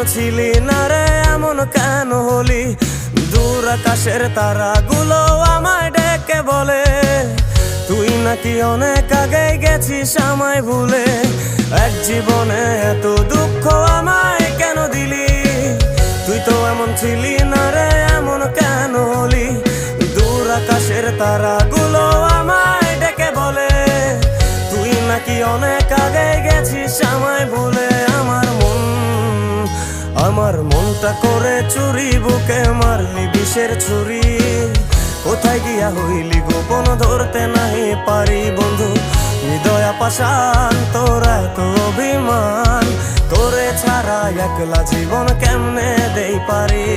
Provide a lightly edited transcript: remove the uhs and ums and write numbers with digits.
ছিলি না রে এমন কেন হলি? দূর আকাশের তারাগুলো আমায় ডেকে বলে তুই নাকি অনেক আগে গেছিস আমায় ভুলে। এক জীবনে এত দুঃখ আমায় কেন দিলি? তুই তো এমন ছিলি না রে এমন কেন হলি? দূর আকাশের তারাগুলো আমায় ডেকে বলে তুই নাকি অনেক আগে গেছিস আমায় ভুলে। আমার মনটা করে চুরি, বুকে মারলি বিষের ছুরি। কোথায় গিয়া হইলি গোপন ধরতে নাহি পারি বন্ধু। হৃদয়া পাষাণ তোর এত অভিমান, তোরে ছাড়া একলা জীবন কেমনে দেই পারি।